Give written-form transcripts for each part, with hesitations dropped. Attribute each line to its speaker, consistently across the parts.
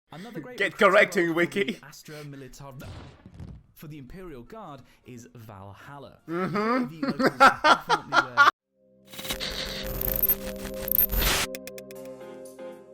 Speaker 1: Another great
Speaker 2: Get correcting, Wiki.
Speaker 1: For the Imperial Guard is Valhalla. The locals definitely wear.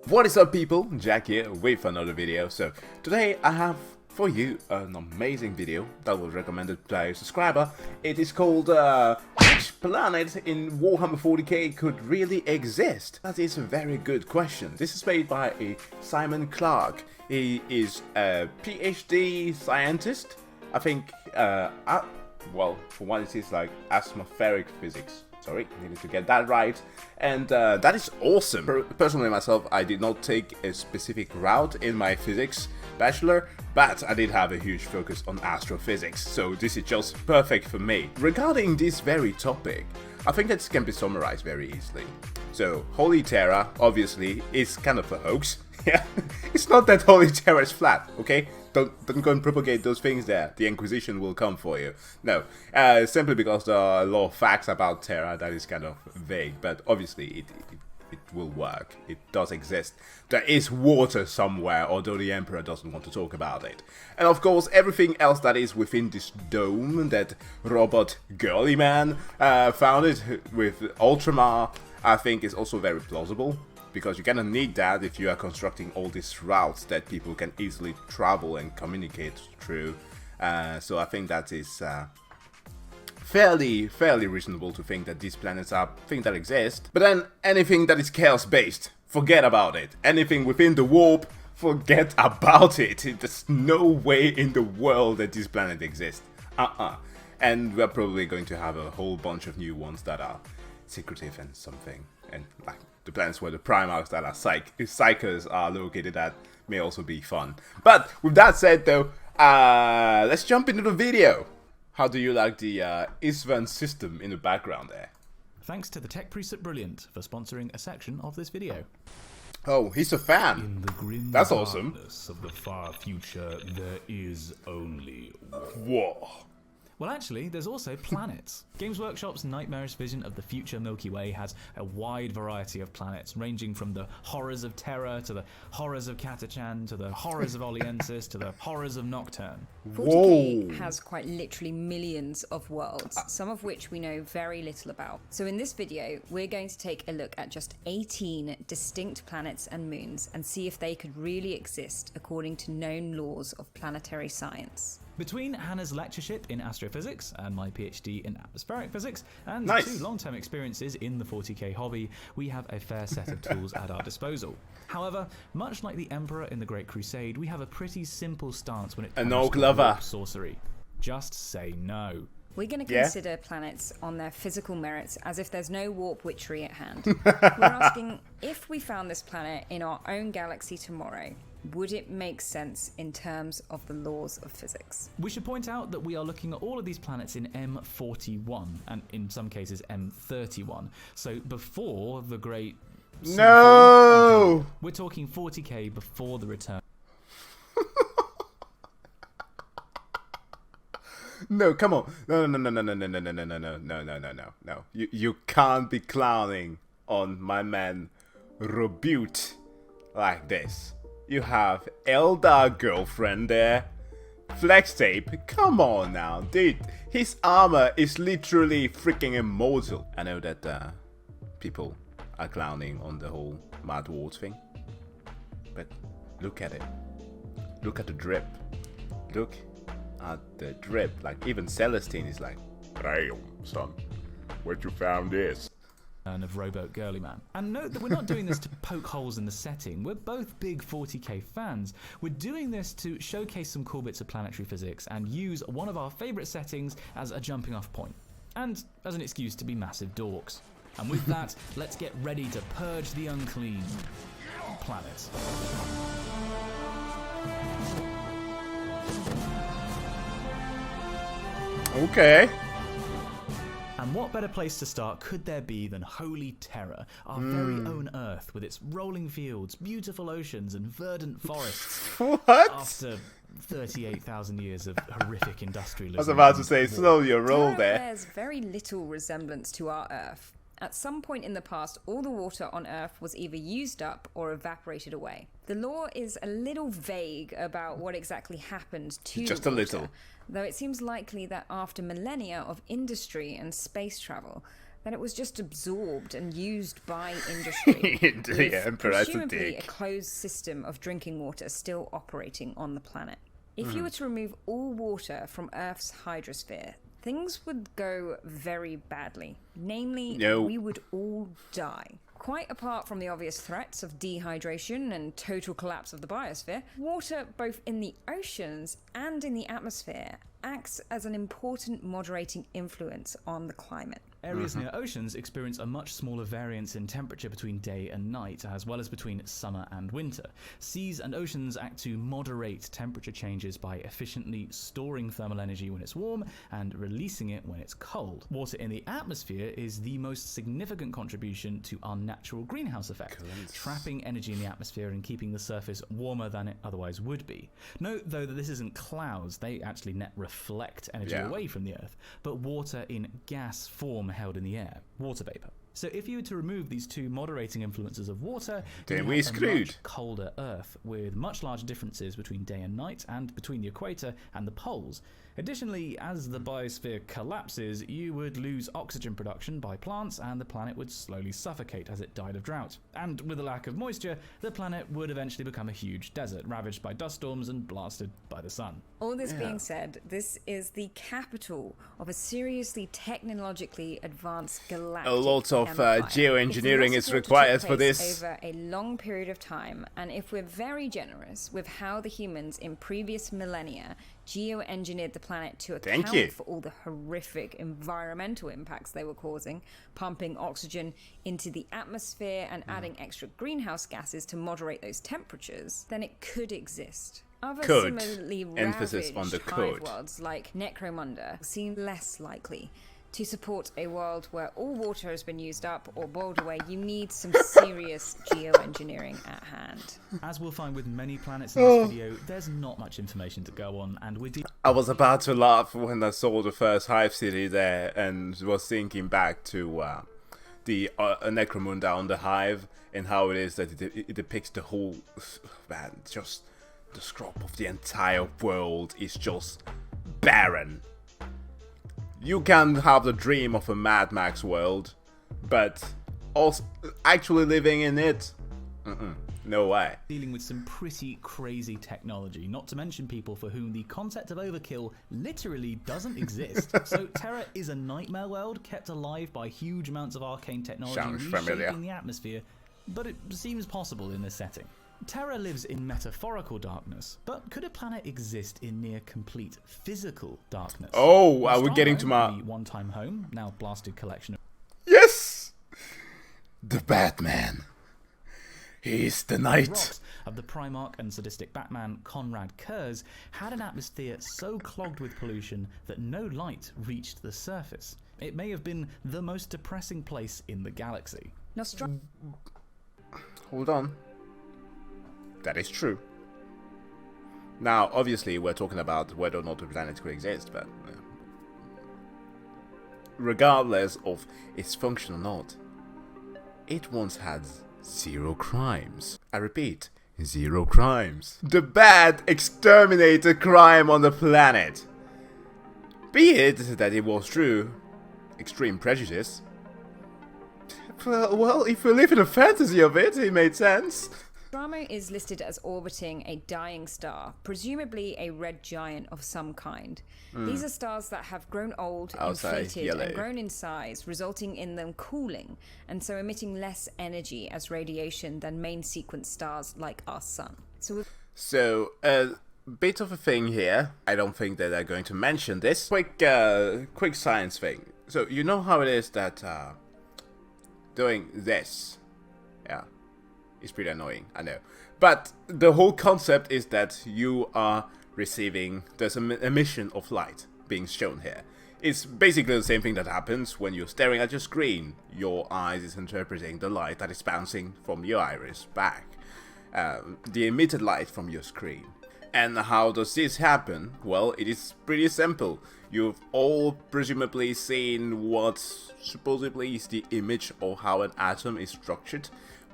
Speaker 2: What is up, people? Jack here with another video. So today I have for you an amazing video that was recommended by a subscriber. It is called which planet in Warhammer 40k could really exist? That is a very good question. This is made by a Simon Clark. He is a PhD scientist. I think well, for one it is like atmospheric physics. Sorry, needed to get that right. And that is awesome. Personally myself, I did not take a specific route in my physics bachelor, but I did have a huge focus on astrophysics, so this is just perfect for me. Regarding this very topic, I think that can be summarized very easily. So, Holy Terra, obviously, is kind of a hoax. Yeah, it's not that Holy Terra is flat, okay? Don't go and propagate those things there. The Inquisition will come for you. No, simply because there are a lot of facts about Terra that is kind of vague, but obviously it will work. It does exist. There is water somewhere, although the Emperor doesn't want to talk about it. And of course, everything else that is within this dome that robot girly man founded with Ultramar, I think is also very plausible. Because you're gonna need that if you are constructing all these routes that people can easily travel and communicate through. So I think that is fairly reasonable to think that these planets are things that exist. But then anything that is chaos based, forget about it. Anything within the warp, forget about it. There's no way in the world that this planet exists. And we're probably going to have a whole bunch of new ones that are secretive and something. And like the planets where the Primarchs that are Psychers are located at may also be fun. But with that said though, let's jump into the video. How do you like the Isvan system in the background there?
Speaker 1: Thanks to the Tech Priest at Brilliant for sponsoring a section of this video.
Speaker 2: Oh, he's a fan.
Speaker 3: In the grim
Speaker 2: That's awesome.
Speaker 3: darkness of the far future, there is only one.
Speaker 2: Whoa.
Speaker 1: Well, actually, there's also planets. Games Workshop's nightmarish vision of the future Milky Way has a wide variety of planets, ranging from the horrors of Terra to the horrors of Catachan to the horrors of Oliensis to the horrors of Nocturne.
Speaker 4: 40k has quite literally millions of worlds, some of which we know very little about. So in this video, we're going to take a look at just 18 distinct planets and moons and see if they could really exist according to known laws of planetary science.
Speaker 1: Between Hannah's lectureship in astrophysics and my PhD in atmospheric physics, and
Speaker 2: Nice.
Speaker 1: 2 long-term experiences in the 40k hobby, we have a fair set of tools at our disposal. However, much like the Emperor in the Great Crusade, we have a pretty simple stance when it comes
Speaker 2: old
Speaker 1: to
Speaker 2: lover.
Speaker 1: warp sorcery. Just say no.
Speaker 4: We're going to
Speaker 2: Yeah.
Speaker 4: consider planets on their physical merits as if there's no warp witchery at hand. We're asking, if we found this planet in our own galaxy tomorrow, would it make sense in terms of the laws of physics?
Speaker 1: We should point out that we are looking at all of these planets in M41, and in some cases M31, so before the Great...
Speaker 2: No!
Speaker 1: We're talking 40k before the return.
Speaker 2: No, come on. No. You can't be clowning on my man Robute like this. You have Eldar girlfriend there. Flex tape. Come on now, dude. His armor is literally freaking immortal. I know that people are clowning on the whole Mad Wars thing, but look at it. Look at the drip. Look at the drip. Like even Celestine is like, "Damn, son, where'd you found this?"
Speaker 1: Of Rowboat Girly Man. And note that we're not doing this to poke holes in the setting. We're both big 40k fans. We're doing this to showcase some cool bits of planetary physics and use one of our favourite settings as a jumping off point. And as an excuse to be massive dorks. And with that, let's get ready to purge the unclean planets.
Speaker 2: Okay.
Speaker 1: And what better place to start could there be than Holy Terra, our very own Earth, with its rolling fields, beautiful oceans, and verdant forests.
Speaker 2: What?
Speaker 1: After 38,000 years of horrific industrialism.
Speaker 2: I was about to say,
Speaker 1: and
Speaker 2: slow your roll
Speaker 4: Terra
Speaker 2: there.
Speaker 4: bears very little resemblance to our Earth. At some point in the past, all the water on Earth was either used up or evaporated away. The law is a little vague about what exactly happened to
Speaker 2: Just
Speaker 4: the
Speaker 2: a
Speaker 4: water,
Speaker 2: little.
Speaker 4: though it seems likely that after millennia of industry and space travel, that it was just absorbed and used by industry.
Speaker 2: The
Speaker 4: with
Speaker 2: Emperor has a
Speaker 4: presumably
Speaker 2: dick.
Speaker 4: a closed system of drinking water still operating on the planet. If you were to remove all water from Earth's hydrosphere, things would go very badly. Namely,
Speaker 2: No.
Speaker 4: we would all die. Quite apart from the obvious threats of dehydration and total collapse of the biosphere, water both in the oceans and in the atmosphere acts as an important moderating influence on the climate.
Speaker 1: Areas near oceans experience a much smaller variance in temperature between day and night, as well as between summer and winter. Seas and oceans act to moderate temperature changes by efficiently storing thermal energy when it's warm and releasing it when it's cold. Water in the atmosphere is the most significant contribution to our natural greenhouse effect, trapping energy in the atmosphere and keeping the surface warmer than it otherwise would be. Note, though, that this isn't clouds. They actually net reflect energy away from the Earth, but water in gas form held in the air, water vapor. So if you were to remove these two moderating influences of water,
Speaker 2: Then
Speaker 1: you'd
Speaker 2: we're
Speaker 1: have a
Speaker 2: screwed.
Speaker 1: much colder Earth, with much larger differences between day and night and between the equator and the poles. Additionally, as the biosphere collapses, you would lose oxygen production by plants and the planet would slowly suffocate as it died of drought. And with a lack of moisture, the planet would eventually become a huge desert, ravaged by dust storms and blasted by the sun.
Speaker 4: All this being said, this is the capital of a seriously technologically advanced galactic
Speaker 2: A lot of
Speaker 4: empire.
Speaker 2: geoengineering
Speaker 4: If
Speaker 2: is
Speaker 4: the loss of water
Speaker 2: required
Speaker 4: took
Speaker 2: for
Speaker 4: place
Speaker 2: this.
Speaker 4: over a long period of time, and if we're very generous with how the humans in previous millennia geoengineered the planet to
Speaker 2: Thank
Speaker 4: account
Speaker 2: you.
Speaker 4: for all the horrific environmental impacts they were causing, pumping oxygen into the atmosphere and adding extra greenhouse gases to moderate those temperatures, then it could exist. Other
Speaker 2: Could.
Speaker 4: similarly
Speaker 2: Emphasis
Speaker 4: ravaged
Speaker 2: on the
Speaker 4: hive
Speaker 2: could.
Speaker 4: worlds like Necromunda seem less likely. To support a world where all water has been used up or boiled away, you need some serious geoengineering at hand.
Speaker 1: As we'll find with many planets in this video, there's not much information to go on, and we're
Speaker 2: I was about to laugh when I saw the first hive city there and was thinking back to the Necromunda on the hive and how it is that it depicts the whole, man, just the scope of the entire world is just barren. You can have the dream of a Mad Max world, but also actually living in it, no way.
Speaker 1: dealing with some pretty crazy technology, not to mention people for whom the concept of overkill literally doesn't exist. So Terra is a nightmare world kept alive by huge amounts of arcane technology
Speaker 2: Sounds familiar.
Speaker 1: reshaping the atmosphere, but it seems possible in this setting. Terra lives in metaphorical darkness, but could a planet exist in near complete physical darkness?
Speaker 2: Oh, are we getting to
Speaker 1: Starman,
Speaker 2: my...
Speaker 1: the one-time home, now blasted collection of
Speaker 2: Yes! The Batman. He's the knight.
Speaker 1: rocks of the Primarch and sadistic Batman Conrad Kurz had an atmosphere so clogged with pollution that no light reached the surface. It may have been the most depressing place in the galaxy.
Speaker 2: Hold on. That is true. Now, obviously, we're talking about whether or not the planet could exist, but regardless of its function or not, it once had 0 crimes. I repeat, 0 crimes. The bat exterminated crime on the planet. Be it that it was true, extreme prejudice. Well, if we live in a fantasy of it, it made sense.
Speaker 4: Nostromo is listed as orbiting a dying star, presumably a red giant of some kind. These are stars that have grown old,
Speaker 2: I'll say
Speaker 4: inflated,
Speaker 2: yellow.
Speaker 4: and grown in size, resulting in them cooling, and so emitting less energy as radiation than main sequence stars like our sun.
Speaker 2: So, a bit of a thing here. I don't think that they're going to mention this. Quick science thing. So, you know how it is that doing this, yeah, it's pretty annoying, I know. But the whole concept is that you are receiving, there's an emission of light being shown here. It's basically the same thing that happens when you're staring at your screen. Your eyes is interpreting the light that is bouncing from your iris back. The emitted light from your screen. And how does this happen? Well, it is pretty simple. You've all presumably seen what supposedly is the image of how an atom is structured.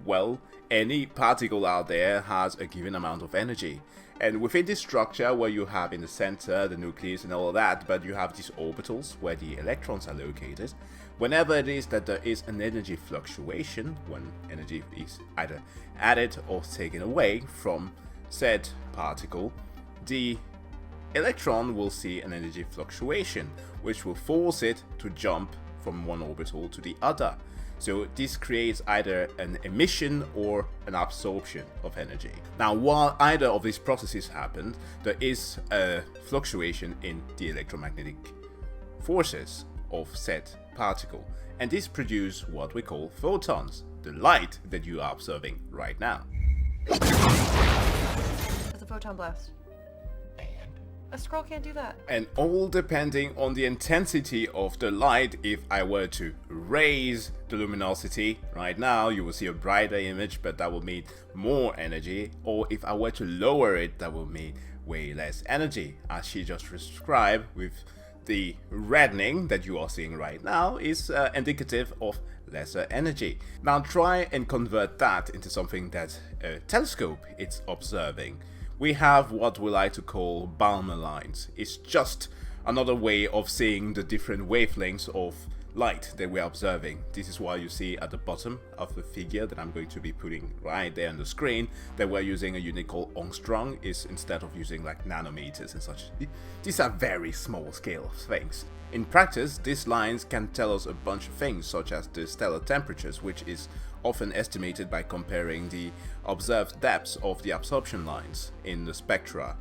Speaker 2: well, any particle out there has a given amount of energy. And within this structure, where you have in the center the nucleus and all of that, but you have these orbitals where the electrons are located, whenever it is that there is an energy fluctuation, when energy is either added or taken away from said particle, the electron will see an energy fluctuation, which will force it to jump from one orbital to the other. So this creates either an emission or an absorption of energy. Now, while either of these processes happen, there is a fluctuation in the electromagnetic forces of said particle, and this produces what we call photons, the light that you are observing right now.
Speaker 5: That's a photon blast. A scroll can't do that.
Speaker 2: And all depending on the intensity of the light. If I were to raise the luminosity right now, you will see a brighter image, but that will mean more energy. Or if I were to lower it, that will mean way less energy. As she just described, with the reddening that you are seeing right now is indicative of lesser energy. Now try and convert that into something that a telescope is observing. We have what we like to call Balmer lines. It's just another way of seeing the different wavelengths of light that we're observing. This is why you see at the bottom of the figure that I'm going to be putting right there on the screen that we're using a unit called angstrom, is instead of using like nanometers and such. These are very small scale things. In practice, these lines can tell us a bunch of things, such as the stellar temperatures, which is often estimated by comparing the observed depths of the absorption lines in the spectra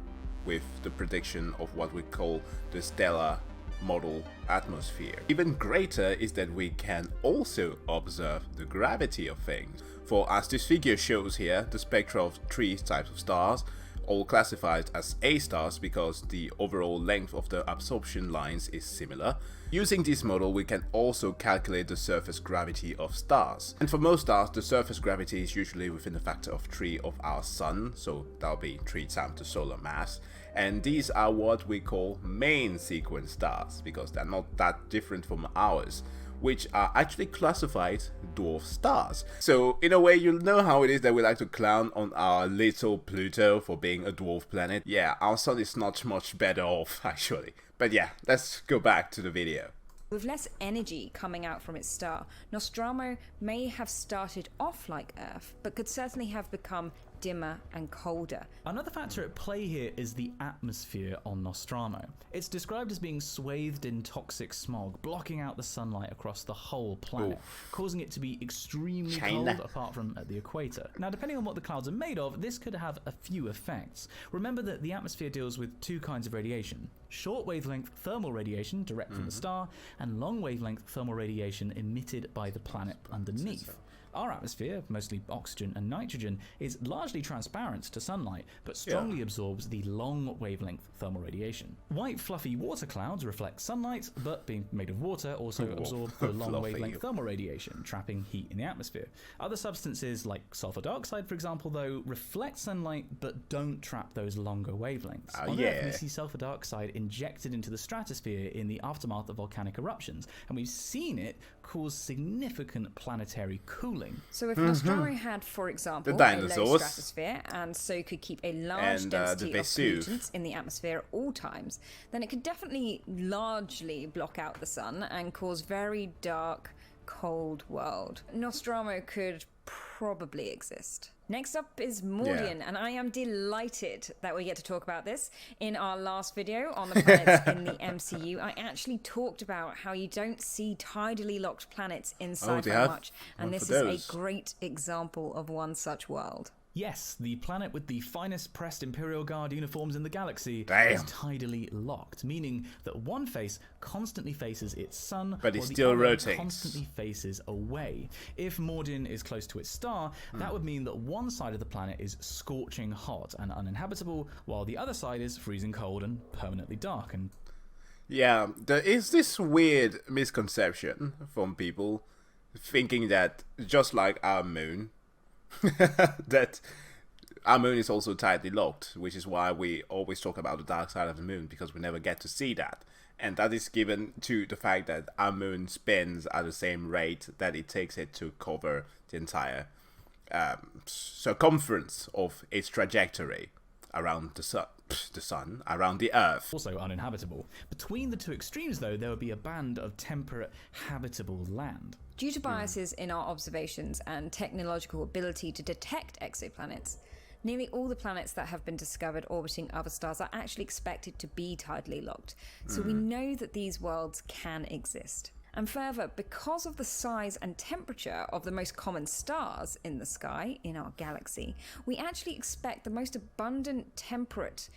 Speaker 2: with the prediction of what we call the stellar model atmosphere. Even greater is that we can also observe the gravity of things. For as this figure shows here, the spectra of 3 types of stars, all classified as A stars because the overall length of the absorption lines is similar. Using this model, we can also calculate the surface gravity of stars. And for most stars, the surface gravity is usually within a factor of 3 of our Sun, so that'll be 3 times the solar mass. And these are what we call main sequence stars, because they're not that different from ours, which are actually classified dwarf stars. So in a way, you'll know how it is that we like to clown on our little Pluto for being a dwarf planet. Yeah, our sun is not much better off actually. But yeah, let's go back to the video.
Speaker 4: With less energy coming out from its star, Nostromo may have started off like Earth, but could certainly have become dimmer and colder.
Speaker 1: Another factor at play here is the atmosphere on Nostromo. It's described as being swathed in toxic smog, blocking out the sunlight across the whole planet, causing it to be extremely cold apart from at the equator. Now, depending on what the clouds are made of, this could have a few effects. Remember that the atmosphere deals with 2 kinds of radiation: short wavelength thermal radiation direct from the star, and long wavelength thermal radiation emitted by the planet underneath. Our atmosphere, mostly oxygen and nitrogen, is largely transparent to sunlight, but strongly absorbs the long wavelength thermal radiation. White fluffy water clouds reflect sunlight, but being made of water also absorb the long wavelength thermal radiation, trapping heat in the atmosphere. Other substances like sulfur dioxide, for example, though, reflect sunlight but don't trap those longer wavelengths. On Earth, we see sulfur dioxide injected into the stratosphere in the aftermath of volcanic eruptions, and we've seen it cause significant planetary cooling.
Speaker 4: So if Nostromo had, for example, a low stratosphere and so could keep a large density of pollutants in the atmosphere at all times, then it could definitely largely block out the sun and cause very dark, cold world. Nostromo could probably exist. Next up is Mordian, and I am delighted that we get to talk about this. In our last video on the planets in the MCU, I actually talked about how you don't see tidally locked planets in sci-fi much, and this is a great example of one such world.
Speaker 1: Yes, the planet with the finest pressed Imperial Guard uniforms in the galaxy is tidally locked, meaning that one face constantly faces its sun,
Speaker 2: but it
Speaker 1: while
Speaker 2: still
Speaker 1: the other
Speaker 2: rotates.
Speaker 1: Constantly faces away. If Mordian is close to its star, that would mean that one side of the planet is scorching hot and uninhabitable, while the other side is freezing cold and permanently dark. And
Speaker 2: yeah, there is this weird misconception from people thinking that just like our moon, that our moon is also tightly locked, which is why we always talk about the dark side of the moon, because we never get to see that. And that is given to the fact that our moon spins at the same rate that it takes it to cover the entire circumference of its trajectory around the sun, around the Earth.
Speaker 1: Also uninhabitable. Between the two extremes, though, there would be a band of temperate, habitable land.
Speaker 4: Due to biases in our observations and technological ability to detect exoplanets, nearly all the planets that have been discovered orbiting other stars are actually expected to be tidally locked. So we know that these worlds can exist. And further, because of the size and temperature of the most common stars in the sky in our galaxy, we actually expect the most abundant, temperate,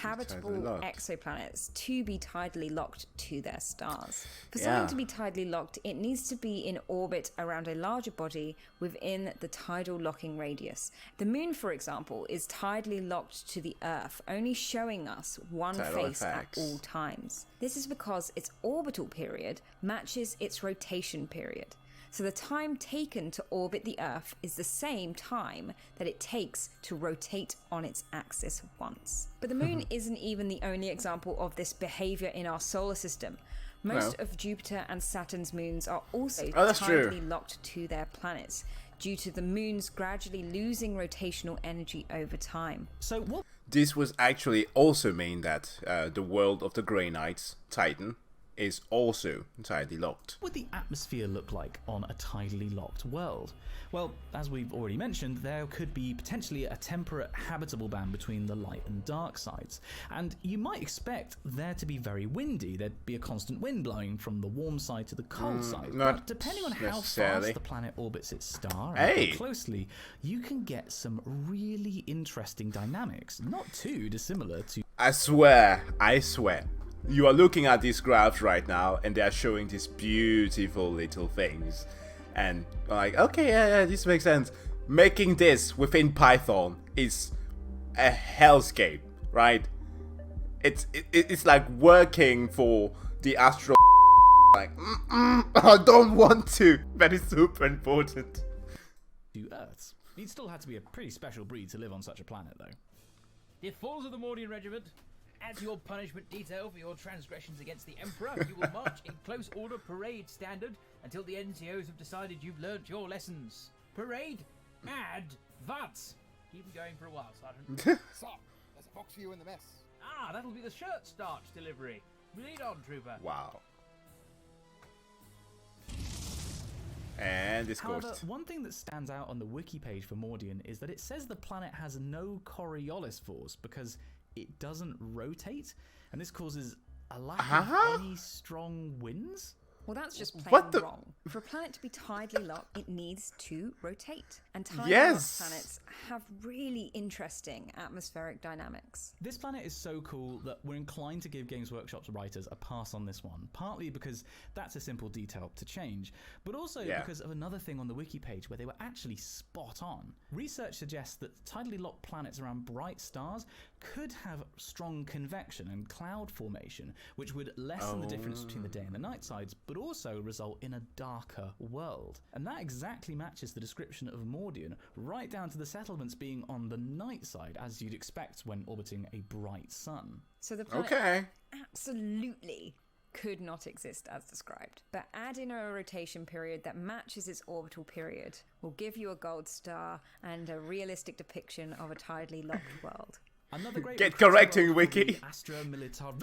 Speaker 4: habitable exoplanets to be tidally locked to their stars. For something to be tidally locked, it needs to be in orbit around a larger body within the tidal locking radius. The moon, for example, is tidally locked to the Earth, only showing us one face at all times. This is because its orbital period matches its rotation period. So the time taken to orbit the Earth is the same time that it takes to rotate on its axis once. But the moon isn't even the only example of this behavior in our solar system. Most of Jupiter and Saturn's moons are also tidally locked to their planets due to the moons gradually losing rotational energy over time.
Speaker 1: So what?
Speaker 2: This was actually also mean that the world of the Grey Knights, Titan, is also tidally locked.
Speaker 1: What would the atmosphere look like on a tidally locked world? Well, as we've already mentioned, there could be potentially a temperate habitable band between the light and dark sides. And you might expect there to be very windy. There'd be a constant wind blowing from the warm side to the cold side. But depending on how fast the planet orbits its star and how closely, you can get some really interesting dynamics, not too dissimilar to...
Speaker 2: I swear. You are looking at these graphs right now, and they are showing these beautiful little things. And like, okay, yeah, this makes sense. Making this within Python is a hellscape, right? It's like working for the astro. Like, I don't want to. That is super important.
Speaker 1: To Earths. You'd still have to be a pretty special breed to live on such a planet, though.
Speaker 6: Dear followers of the Mordian Regiment, add to your punishment detail for your transgressions against the Emperor, you will march in close order parade standard until the NCOs have decided you've learnt your lessons. Parade, advance. Keep them going for a while, Sergeant.
Speaker 7: Sir, there's a box for you in the mess.
Speaker 6: Ah, that'll be the shirt starch delivery. Lead on, Trooper.
Speaker 2: Wow. And this goes.
Speaker 1: However, one thing that stands out on the wiki page for Mordian is that it says the planet has no Coriolis force because it doesn't rotate, and this causes a lack of any strong winds.
Speaker 4: Well, that's just plain wrong. For a planet to be tidally locked, it needs to rotate. And tidally locked planets have really interesting atmospheric dynamics.
Speaker 1: This planet is so cool that we're inclined to give Games Workshop's writers a pass on this one, partly because that's a simple detail to change, but also because of another thing on the wiki page where they were actually spot on. Research suggests that tidally locked planets around bright stars could have strong convection and cloud formation, which would lessen the difference between the day and the night sides, but also result in a darker world. And that exactly matches the description of Mordian, right down to the settlements being on the night side, as you'd expect when orbiting a bright sun.
Speaker 4: So the planet absolutely could not exist as described. But add in a rotation period that matches its orbital period will give you a gold star and a realistic depiction of a tidally locked world.
Speaker 1: Another great
Speaker 2: Get correcting, Wiki.
Speaker 1: Astra Militar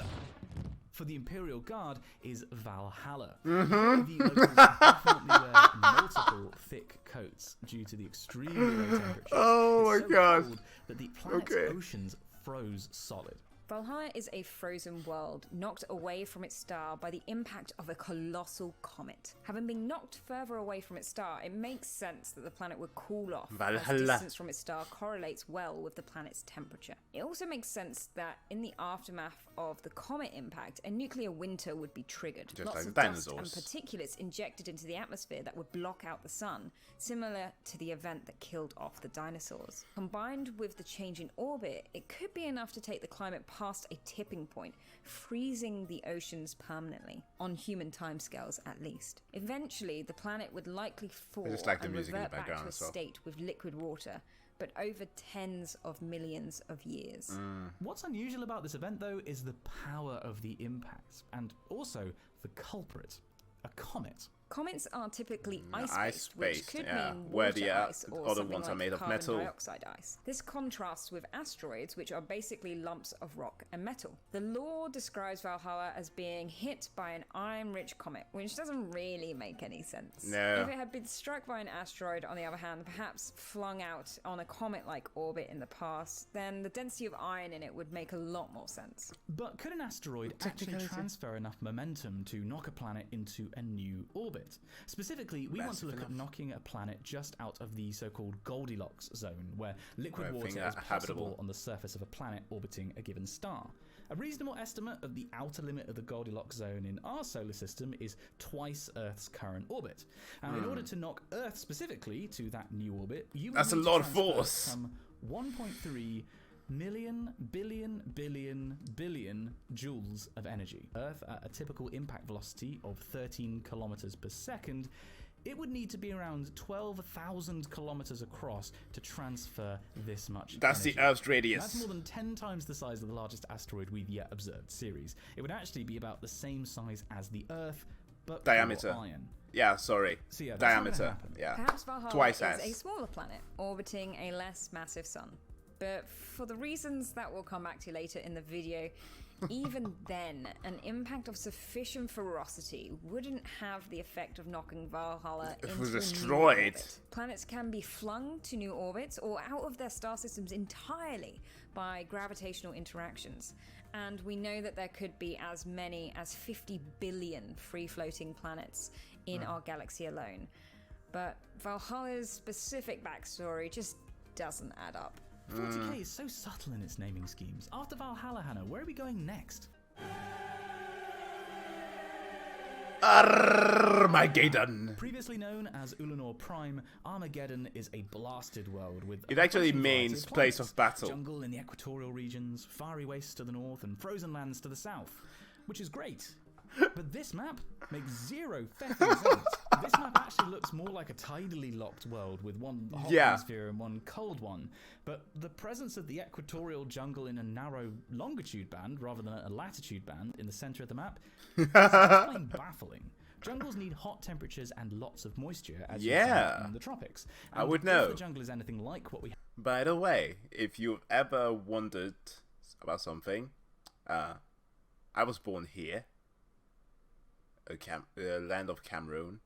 Speaker 1: for the Imperial Guard is Valhalla. The locals definitely wear multiple thick coats due to the extremely low temperatures.
Speaker 2: Oh my god.
Speaker 1: Cold that the planet's oceans froze solid.
Speaker 4: Valhalla is a frozen world knocked away from its star by the impact of a colossal comet. Having been knocked further away from its star, it makes sense that the planet would cool off, as distance from its star correlates well with the planet's temperature. It also makes sense that in the aftermath of the comet impact, a nuclear winter would be triggered.
Speaker 2: Just
Speaker 4: Lots
Speaker 2: like
Speaker 4: of
Speaker 2: the
Speaker 4: dust
Speaker 2: dinosaurs.
Speaker 4: and particulates injected into the atmosphere that would block out the sun, similar to the event that killed off the dinosaurs. Combined with the change in orbit, it could be enough to take the climate past a tipping point, freezing the oceans permanently, on human timescales at least. Eventually, the planet would likely fall and revert back to a state with liquid water, but over tens of millions of years.
Speaker 1: What's unusual about this event, though, is the power of the impact, and also the culprit, a comet.
Speaker 4: Comets are typically
Speaker 2: Ice-based,
Speaker 4: ice-based, which could
Speaker 2: yeah,
Speaker 4: mean
Speaker 2: where
Speaker 4: water
Speaker 2: the
Speaker 4: ice or
Speaker 2: other
Speaker 4: something
Speaker 2: ones are
Speaker 4: like
Speaker 2: made of
Speaker 4: carbon
Speaker 2: metal.
Speaker 4: dioxide ice. This contrasts with asteroids, which are basically lumps of rock and metal. The lore describes Valhalla as being hit by an iron-rich comet, which doesn't really make any sense.
Speaker 2: No.
Speaker 4: If it had been struck by an asteroid, on the other hand, perhaps flung out on a comet-like orbit in the past, then the density of iron in it would make a lot more sense.
Speaker 1: But could an asteroid actually transfer enough momentum to knock a planet into a new orbit? Specifically, we want to look at knocking a planet just out of the so-called Goldilocks zone, where liquid water is possible on the surface of a planet orbiting a given star. A reasonable estimate of the outer limit of the Goldilocks zone in our solar system is twice Earth's current orbit. And in order to knock Earth specifically to that new orbit, you would
Speaker 2: That's a
Speaker 1: need to
Speaker 2: lot of
Speaker 1: transfer
Speaker 2: force.
Speaker 1: some 1.3 million billion joules of energy. Earth at a typical impact velocity of 13 kilometers per second, it would need to be around 12,000 kilometers across to transfer this much
Speaker 2: That's
Speaker 1: energy.
Speaker 2: the Earth's radius.
Speaker 1: That's more than 10 times the size of the largest asteroid we've yet observed, Ceres. It would actually be about the same size as the Earth, but
Speaker 2: Diameter.
Speaker 1: pure iron.
Speaker 2: Yeah, sorry.
Speaker 1: So yeah, that's not gonna
Speaker 2: Diameter.
Speaker 1: happen.
Speaker 2: Yeah.
Speaker 4: Perhaps Valhalla
Speaker 2: Twice
Speaker 4: is
Speaker 2: as.
Speaker 4: a smaller planet, orbiting a less massive sun. But for the reasons that we'll come back to later in the video, even then, an impact of sufficient ferocity wouldn't have the effect of knocking Valhalla
Speaker 2: It
Speaker 4: into
Speaker 2: was
Speaker 4: a new
Speaker 2: destroyed.
Speaker 4: orbit. Planets can be flung to new orbits or out of their star systems entirely by gravitational interactions. And we know that there could be as many as 50 billion free-floating planets in our galaxy alone. But Valhalla's specific backstory just doesn't add up.
Speaker 1: 40k is so subtle in its naming schemes. After Valhalla, Hannah, where are we going next?
Speaker 2: Armageddon.
Speaker 1: Previously known as Ulanor Prime, Armageddon is a blasted world with
Speaker 2: It actually
Speaker 1: a variety
Speaker 2: means
Speaker 1: of
Speaker 2: place
Speaker 1: planets.
Speaker 2: of battle.
Speaker 1: Jungle in the equatorial regions, fiery wastes to the north, and frozen lands to the south, which is great. But this map makes zero feffing sense. This map actually looks more like a tidally locked world with one hot hemisphere and one cold one. But the presence of the equatorial jungle in a narrow longitude band rather than a latitude band in the center of the map is plain baffling. Jungles need hot temperatures and lots of moisture, as you find in the tropics. And
Speaker 2: I would
Speaker 1: if
Speaker 2: know.
Speaker 1: the jungle is anything like what we
Speaker 2: By the way, if you've ever wondered about something, I was born here, land of Cameroon,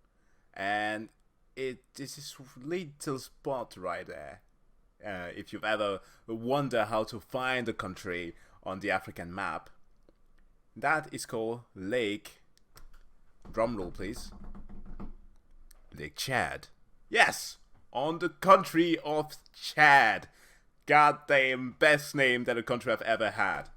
Speaker 2: and this is little spot right there. If you've ever wondered how to find a country on the African map, that is called Lake. Drumroll, please. Lake Chad. Yes, on the country of Chad. Goddamn best name that a country I've ever had.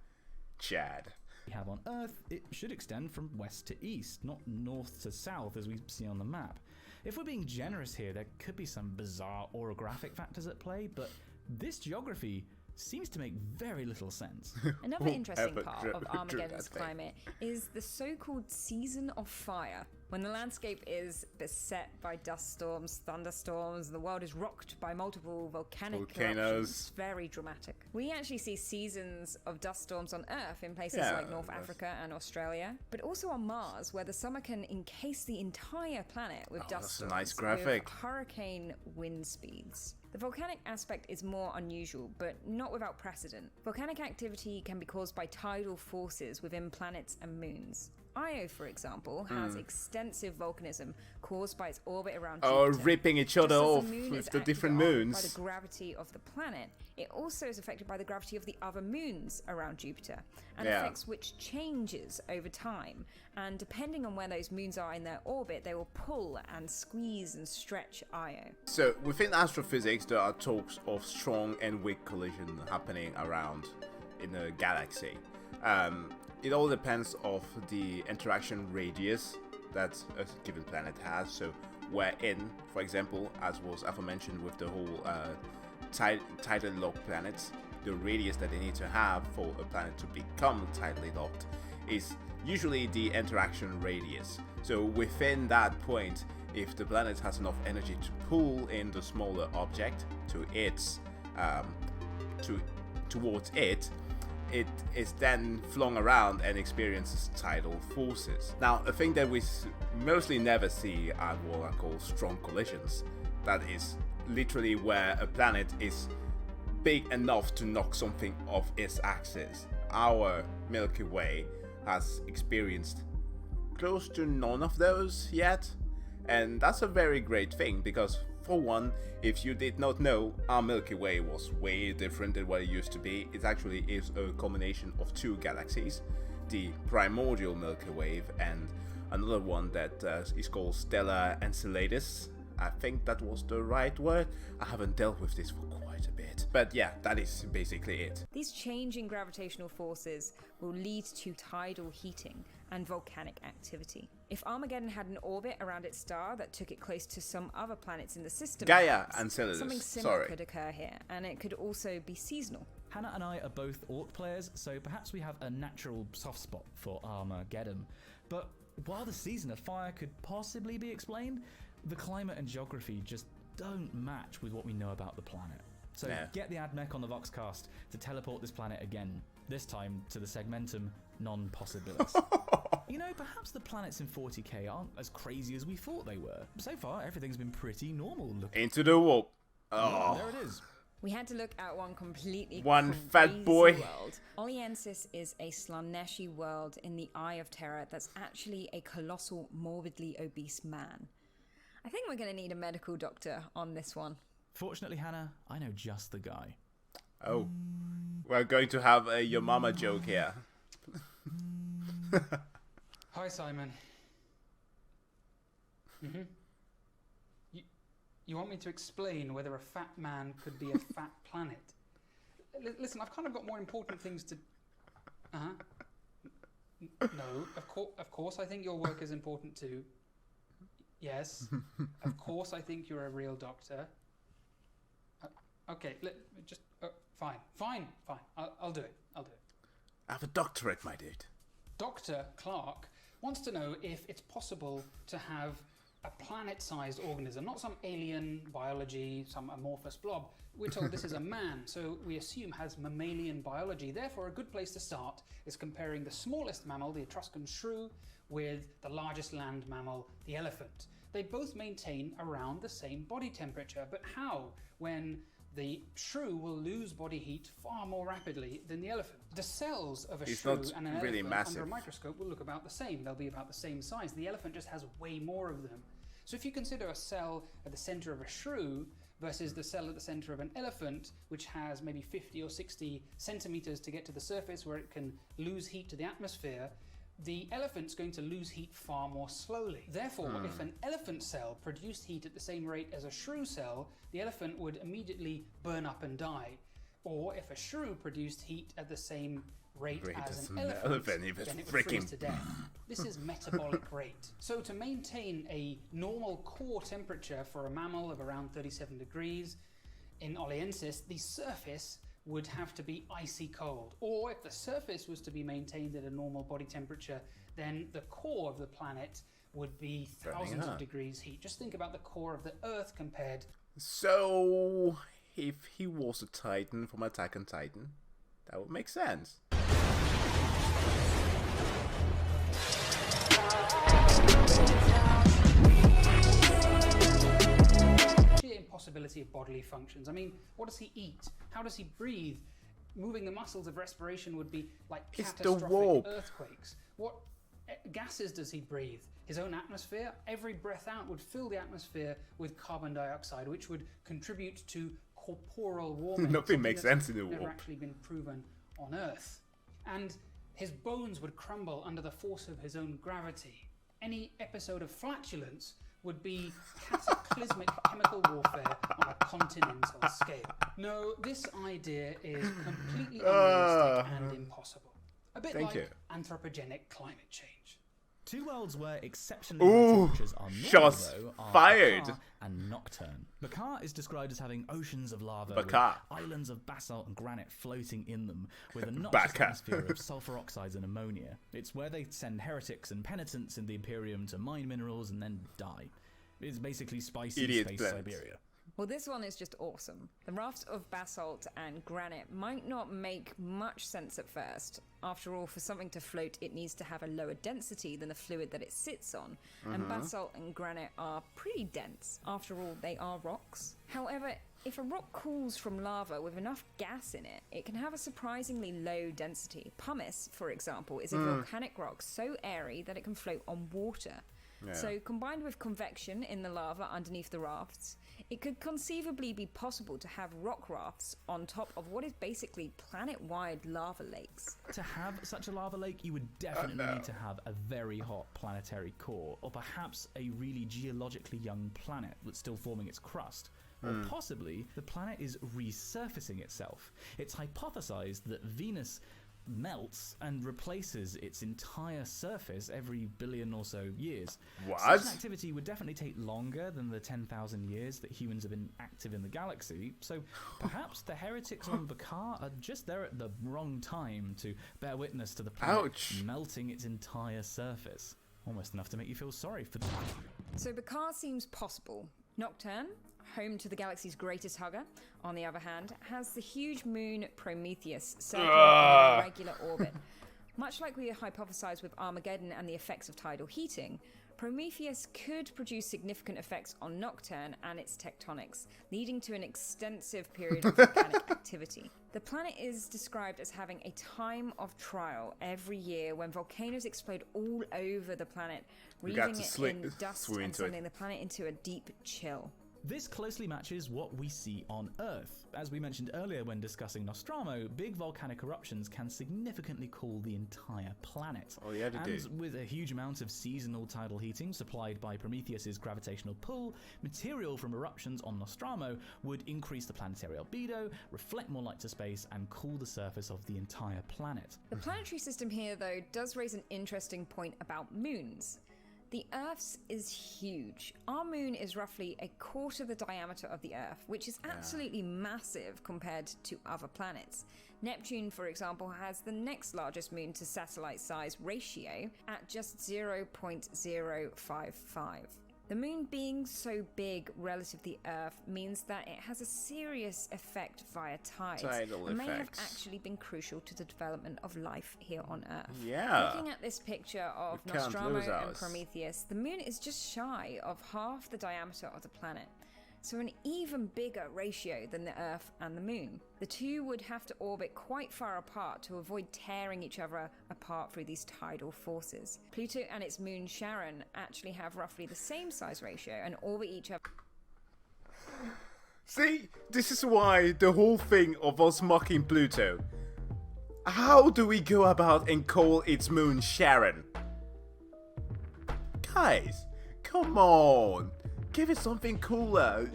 Speaker 2: Chad.
Speaker 1: have on Earth, it should extend from west to east, not north to south as we see on the map. If we're being generous here, there could be some bizarre orographic factors at play, but this geography seems to make very little sense.
Speaker 4: Another interesting part of Armageddon's climate is the so-called season of fire, when the landscape is beset by dust storms, thunderstorms, and the world is rocked by multiple volcanic eruptions. Very dramatic. We actually see seasons of dust storms on Earth in places like North Africa and Australia, but also on Mars, where the summer can encase the entire planet with dust storms.
Speaker 2: That's a nice graphic.
Speaker 4: With hurricane wind speeds. The volcanic aspect is more unusual, but not without precedent. Volcanic activity can be caused by tidal forces within planets and moons. Io, for example, has extensive volcanism caused by its orbit around Jupiter.
Speaker 2: Oh, ripping each other off with the different moons.
Speaker 4: By the gravity of the planet, it also is affected by the gravity of the other moons around Jupiter, and affects which changes over time. And depending on where those moons are in their orbit, they will pull and squeeze and stretch Io.
Speaker 2: So, within astrophysics, there are talks of strong and weak collision happening around in a galaxy. It all depends of the interaction radius that a given planet has. So we're in, for example, as was aforementioned with the whole tidally locked planets, the radius that they need to have for a planet to become tidally locked is usually the interaction radius. So within that point, if the planet has enough energy to pull in the smaller object to its towards it, it is then flung around and experiences tidal forces. Now, a thing that we mostly never see are what are called strong collisions. That is literally where a planet is big enough to knock something off its axis. Our Milky Way has experienced close to none of those yet, and that's a very great thing, because for one, if you did not know, our Milky Way was way different than what it used to be. It actually is a combination of two galaxies, the primordial Milky Way and another one that is called Stella Enceladus. I think that was the right word. I haven't dealt with this for quite a bit. But yeah, that is basically it.
Speaker 4: These changing gravitational forces will lead to tidal heating and volcanic activity. If Armageddon had an orbit around its star that took it close to some other planets in the system,
Speaker 2: Gaia
Speaker 4: perhaps,
Speaker 2: Enceladus,
Speaker 4: something similar
Speaker 2: sorry.
Speaker 4: could occur here, and it could also be seasonal.
Speaker 1: Hannah and I are both Orc players, so perhaps we have a natural soft spot for Armageddon. But while the season of fire could possibly be explained, the climate and geography just don't match with what we know about the planet. So get the AdMech on the Voxcast to teleport this planet again, this time to the segmentum non-possibilis. You know, perhaps the planets in 40k aren't as crazy as we thought they were. So far, everything's been pretty normal looking.
Speaker 2: Into the warp. Oh.
Speaker 1: There it is.
Speaker 4: We had to look at one completely
Speaker 2: One
Speaker 4: crazy
Speaker 2: fat boy.
Speaker 4: world. Oliensis is a Slaneshi world in the Eye of Terra that's actually a colossal, morbidly obese man. I think we're going to need a medical doctor on this one.
Speaker 1: Fortunately, Hannah, I know just the guy.
Speaker 2: Oh. We're going to have a your mama joke here.
Speaker 8: Hi, Simon. You want me to explain whether a fat man could be a fat planet? Listen, I've kind of got more important things to... No, of course I think your work is important too. Yes, of course I think you're a real doctor. Okay, just... fine. I'll do it.
Speaker 2: I have a doctorate, my dude.
Speaker 8: Dr. Clark wants to know if it's possible to have a planet-sized organism, not some alien biology, some amorphous blob. We're told this is a man, so we assume has mammalian biology. Therefore, a good place to start is comparing the smallest mammal, the Etruscan shrew, with the largest land mammal, the elephant. They both maintain around the same body temperature, but how when the shrew will lose body heat far more rapidly than the elephant? The cells of a shrew and an
Speaker 2: really
Speaker 8: elephant
Speaker 2: massive.
Speaker 8: under a microscope will look about the same. They'll be about the same size. The elephant just has way more of them. So if you consider a cell at the center of a shrew versus the cell at the center of an elephant, which has maybe 50 or 60 centimeters to get to the surface where it can lose heat to the atmosphere, the elephant's going to lose heat far more slowly. Therefore, if an elephant cell produced heat at the same rate as a shrew cell, the elephant would immediately burn up and die. Or if a shrew produced heat at the same rate as an elephant, then it would freeze to death. This is metabolic rate. So to maintain a normal core temperature for a mammal of around 37 degrees, in Oliensis, the surface would have to be icy cold. Or if the surface was to be maintained at a normal body temperature, then the core of the planet would be thousands of degrees heat. Just think about the core of the Earth compared.
Speaker 2: So, if he was a Titan from Attack on Titan, that would make sense.
Speaker 8: Sheer impossibility of bodily functions. I mean, what does he eat? How does he breathe? Moving the muscles of respiration would be like catastrophic earthquakes. What gases does he breathe? His own atmosphere? Every breath out would fill the atmosphere with carbon dioxide, which would contribute to corporal warming.
Speaker 2: Nothing makes sense in the
Speaker 8: never
Speaker 2: warp.
Speaker 8: actually been proven on Earth. And his bones would crumble under the force of his own gravity. Any episode of flatulence would be cataclysmic chemical warfare on a continental scale. No, this idea is completely unrealistic and impossible. A bit like anthropogenic climate change.
Speaker 1: Two worlds where exceptionally high temperatures are normal,
Speaker 2: shots
Speaker 1: though, are
Speaker 2: fired.
Speaker 1: Bakar and Nocturne. Bakar is described as having oceans of lava with islands of basalt and granite floating in them, with a noxious atmosphere of sulfur oxides and ammonia. It's where they send heretics and penitents in the Imperium to mine minerals and then die. It's basically spicy space Siberia.
Speaker 4: Well, this one is just awesome. The rafts of basalt and granite might not make much sense at first. After all, for something to float, it needs to have a lower density than the fluid that it sits on. And basalt and granite are pretty dense. After all, they are rocks. However, if a rock cools from lava with enough gas in it can have a surprisingly low density. Pumice, for example, is a volcanic rock so airy that it can float on water.
Speaker 2: Yeah.
Speaker 4: So combined with convection in the lava underneath the rafts, it could conceivably be possible to have rock rafts on top of what is basically planet-wide lava lakes.
Speaker 1: To have such a lava lake, you would definitely need to have a very hot planetary core, or perhaps a really geologically young planet that's still forming its crust. Or possibly the planet is resurfacing itself. It's hypothesized that Venus melts and replaces its entire surface every billion or so years.
Speaker 2: What?
Speaker 1: Such an activity would definitely take longer than the 10,000 years that humans have been active in the galaxy, so perhaps the heretics on Bakar are just there at the wrong time to bear witness to the planet melting its entire surface. Almost enough to make you feel sorry for them.
Speaker 4: So Bakar seems possible. Nocturne, home to the galaxy's greatest hugger, on the other hand, has the huge moon Prometheus circling in a regular orbit. Much like we hypothesized with Armageddon and the effects of tidal heating, Prometheus could produce significant effects on Nocturne and its tectonics, leading to an extensive period of volcanic activity. The planet is described as having a time of trial every year when volcanoes explode all over the planet, leaving it in dust and sending the planet into a deep chill.
Speaker 1: This closely matches what we see on Earth. As we mentioned earlier when discussing Nostromo, big volcanic eruptions can significantly cool the entire planet.
Speaker 2: Oh yeah, they do.
Speaker 1: And with a huge amount of seasonal tidal heating supplied by Prometheus's gravitational pull, material from eruptions on Nostromo would increase the planetary albedo, reflect more light to space, and cool the surface of the entire planet.
Speaker 4: The planetary system here, though, does raise an interesting point about moons. The Earth's is huge. Our moon is roughly a quarter the diameter of the Earth, which is absolutely massive compared to other planets. Neptune, for example, has the next largest moon to satellite size ratio at just 0.055. The moon being so big relative to the Earth means that it has a serious effect via tides and may have actually been crucial to the development of life here on Earth.
Speaker 2: Yeah.
Speaker 4: Looking at this picture of Nostromo and Prometheus, the moon is just shy of half the diameter of the planet, so an even bigger ratio than the Earth and the moon. The two would have to orbit quite far apart to avoid tearing each other apart through these tidal forces. Pluto and its moon Charon actually have roughly the same size ratio and orbit each other.
Speaker 2: See, this is why the whole thing of us mocking Pluto. How do we go about and call its moon Charon? Guys, come on. Give it something cooler.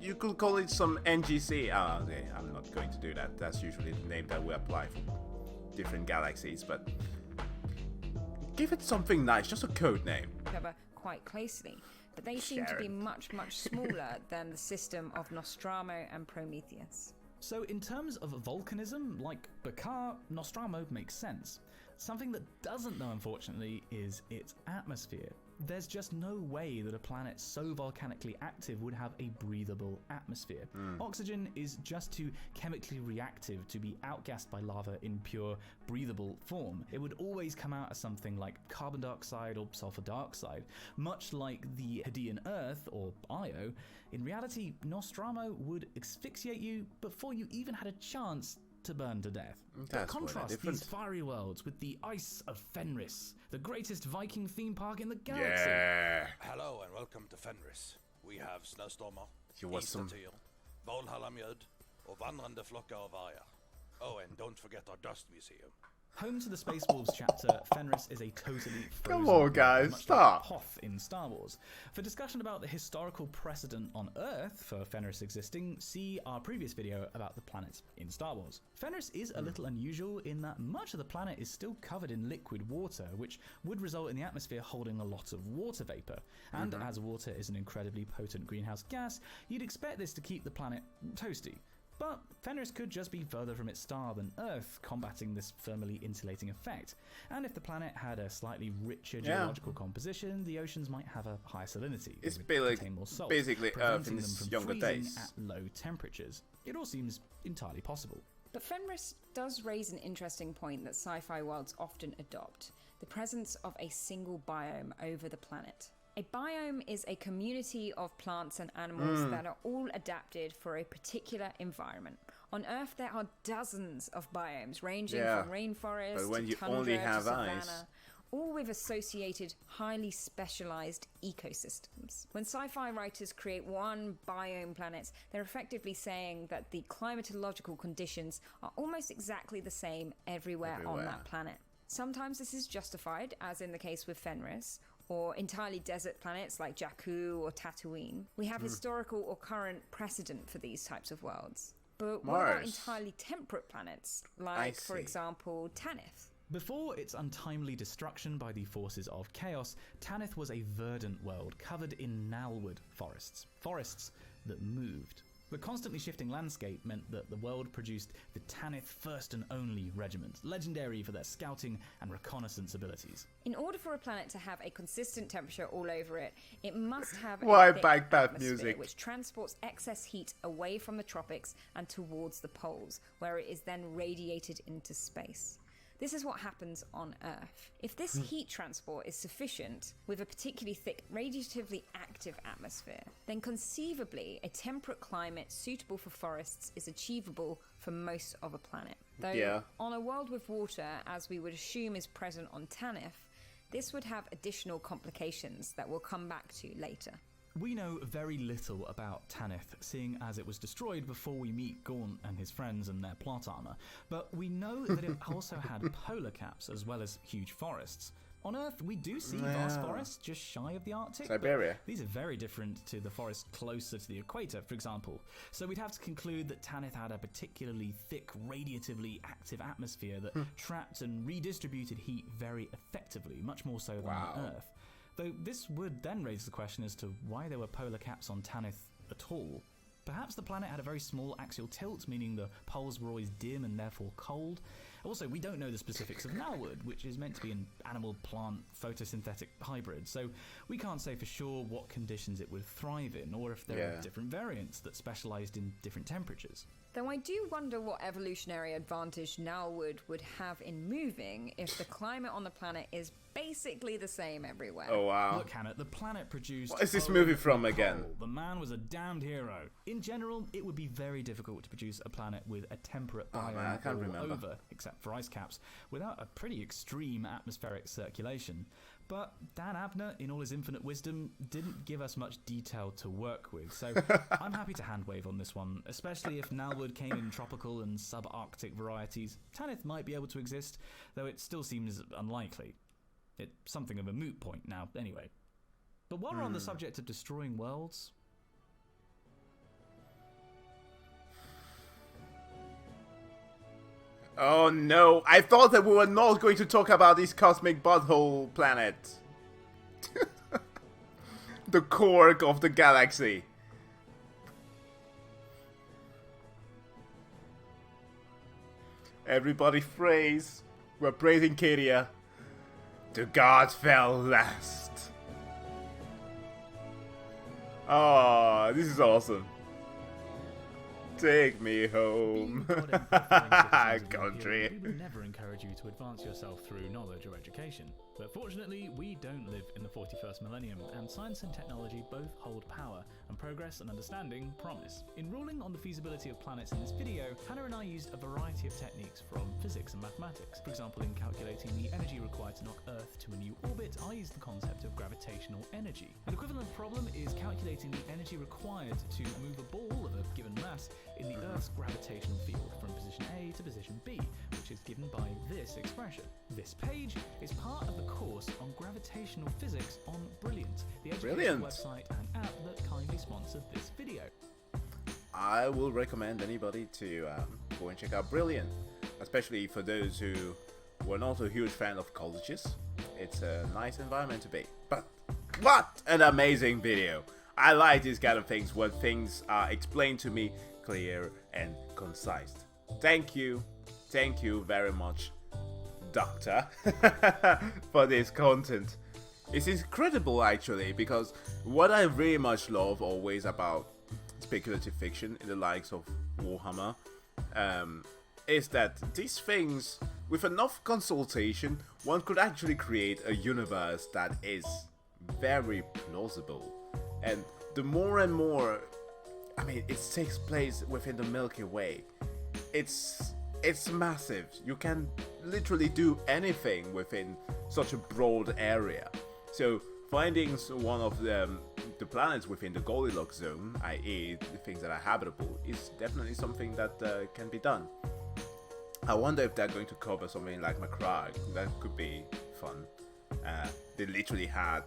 Speaker 2: You could call it some NGC. Okay, I'm not going to do that. That's usually the name that we apply for different galaxies, but give it something nice, just a code name.
Speaker 4: Quite closely, but they seem to be much, much smaller than the system of Nostromo and Prometheus.
Speaker 1: So in terms of volcanism, like Bakar, Nostromo makes sense. Something that doesn't though, unfortunately, is its atmosphere. There's just no way that a planet so volcanically active would have a breathable atmosphere. Oxygen is just too chemically reactive to be outgassed by lava in pure breathable form. It would always come out as something like carbon dioxide or sulfur dioxide. Much like the Hadean Earth, or Io, in reality, Nostromo would asphyxiate you before you even had a chance to burn to death. But contrast these fiery worlds with the ice of Fenris, the greatest Viking theme park in the galaxy.
Speaker 2: Yeah.
Speaker 9: Hello and welcome to Fenris. We have Snöstormar,
Speaker 2: Istertier,
Speaker 9: Valhalla Mjöd, och vandrande flockar av vargar. Oh, and don't forget our dust museum.
Speaker 1: Home to the Space Wolves chapter, Fenris is a totally frozen
Speaker 2: Come on, guys, stop.
Speaker 1: Like Hoth in Star Wars. For discussion about the historical precedent on Earth for Fenris existing, see our previous video about the planets in Star Wars. Fenris is a little unusual in that much of the planet is still covered in liquid water, which would result in the atmosphere holding a lot of water vapor. And as water is an incredibly potent greenhouse gas, you'd expect this to keep the planet toasty. But Fenris could just be further from its star than Earth, combating this thermally insulating effect. And if the planet had a slightly richer geological composition, the oceans might have a higher salinity.
Speaker 2: It's
Speaker 1: contain more salt,
Speaker 2: basically Earth
Speaker 1: preventing
Speaker 2: in
Speaker 1: them
Speaker 2: its
Speaker 1: from
Speaker 2: younger
Speaker 1: freezing
Speaker 2: days.
Speaker 1: at low temperatures. It all seems entirely possible.
Speaker 4: But Fenris does raise an interesting point that sci-fi worlds often adopt: the presence of a single biome over the planet. A biome is a community of plants and animals that are all adapted for a particular environment. On Earth, there are dozens of biomes, ranging from rainforest
Speaker 2: but when
Speaker 4: to
Speaker 2: you
Speaker 4: tundra
Speaker 2: only
Speaker 4: to
Speaker 2: have
Speaker 4: savanna,
Speaker 2: ice,
Speaker 4: all with associated, highly specialized ecosystems. When sci-fi writers create one biome planet, they're effectively saying that the climatological conditions are almost exactly the same everywhere on that planet. Sometimes this is justified, as in the case with Fenris, or entirely desert planets like Jakku or Tatooine. We have historical or current precedent for these types of worlds. But what about entirely temperate planets, like, for example, Tanith?
Speaker 1: Before its untimely destruction by the forces of chaos, Tanith was a verdant world covered in gnarlwood forests. Forests that moved. The constantly shifting landscape meant that the world produced the Tanith First and Only Regiment, legendary for their scouting and reconnaissance abilities.
Speaker 4: In order for a planet to have a consistent temperature all over it, it must have
Speaker 2: Why
Speaker 4: a thick
Speaker 2: backpack
Speaker 4: atmosphere
Speaker 2: music?
Speaker 4: which transports excess heat away from the tropics and towards the poles, where it is then radiated into space. This is what happens on Earth. If this heat transport is sufficient, with a particularly thick, radiatively active atmosphere, then conceivably a temperate climate suitable for forests is achievable for most of a planet. Though on a world with water, as we would assume is present on Tanith, this would have additional complications that we'll come back to later.
Speaker 1: We know very little about Tanith, seeing as it was destroyed before we meet Gaunt and his friends and their plot armor, but we know that it also had polar caps as well as huge forests. On Earth, we do see vast forests just shy of the Arctic.
Speaker 2: Siberia.
Speaker 1: These are very different to the forests closer to the equator, for example. So we'd have to conclude that Tanith had a particularly thick, radiatively active atmosphere that trapped and redistributed heat very effectively, much more so than on Earth. Though this would then raise the question as to why there were polar caps on Tanith at all. Perhaps the planet had a very small axial tilt, meaning the poles were always dim and therefore cold. Also, we don't know the specifics of gnarlwood, which is meant to be an animal-plant photosynthetic hybrid, so we can't say for sure what conditions it would thrive in, or if there are different variants that specialised in different temperatures.
Speaker 4: Though I do wonder what evolutionary advantage gnarlwood would have in moving if the climate on the planet is basically the same everywhere.
Speaker 2: Oh wow.
Speaker 1: Look, Hannah, the planet produced...
Speaker 2: What is this movie from again?
Speaker 1: The man was a damned hero. In general, it would be very difficult to produce a planet with a temperate biome
Speaker 2: I can't
Speaker 1: all
Speaker 2: remember.
Speaker 1: over, except for ice caps, without a pretty extreme atmospheric circulation. But Dan Abner, in all his infinite wisdom, didn't give us much detail to work with, so I'm happy to handwave on this one, especially if gnarlwood came in tropical and subarctic varieties. Tanith might be able to exist, though it still seems unlikely. It's something of a moot point now, anyway. But while we're on the subject of destroying worlds...
Speaker 2: Oh no, I thought that we were not going to talk about this cosmic butthole planet. The core of the galaxy. Everybody praise. We're praising Cadia. The gods fell last. Oh, this is awesome. Take me home. Country.
Speaker 1: We would never encourage you to advance yourself through knowledge or education. But fortunately, we don't live in the 41st millennium, and science and technology both hold power, and progress and understanding promise. In ruling on the feasibility of planets in this video, Hannah and I used a variety of techniques from physics and mathematics. For example, in calculating the energy required to knock Earth to a new orbit, I used the concept of gravitational energy. An equivalent problem is calculating the energy required to move a ball of a given mass in the Earth's gravitational field from position A to position B, which is given by this expression. This page is part of the course on gravitational physics on Brilliant, the educational website and app that kindly sponsored this video.
Speaker 2: I will recommend anybody to go and check out Brilliant, especially for those who were not a huge fan of colleges. It's a nice environment to be. But what an amazing video! I like these kind of things when things are explained to me clear and concise. Thank you very much, Doctor, for this content. It's incredible actually, because what I very much love always about speculative fiction in the likes of Warhammer is that these things, with enough consultation, one could actually create a universe that is very plausible. And the more and more, I mean, it takes place within the Milky Way. It's massive. You can literally do anything within such a broad area. So finding one of the planets within the Goldilocks zone, i.e. the things that are habitable, is definitely something that can be done. I wonder if they're going to cover something like Macragge. That could be fun. They literally had,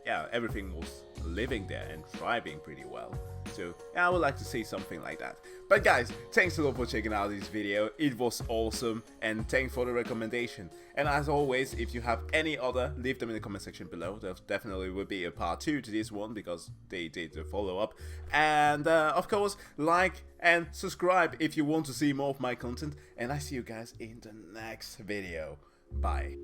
Speaker 2: everything was living there and thriving pretty well. So I would like to see something like that. But guys, thanks a lot for checking out this video. It was awesome, and thanks for the recommendation. And as always, if you have any other, leave them in the comment section below. There definitely will be a part 2 to this one, because they did a follow-up. And of course, like and subscribe if you want to see more of my content. And I see you guys in the next video. Bye.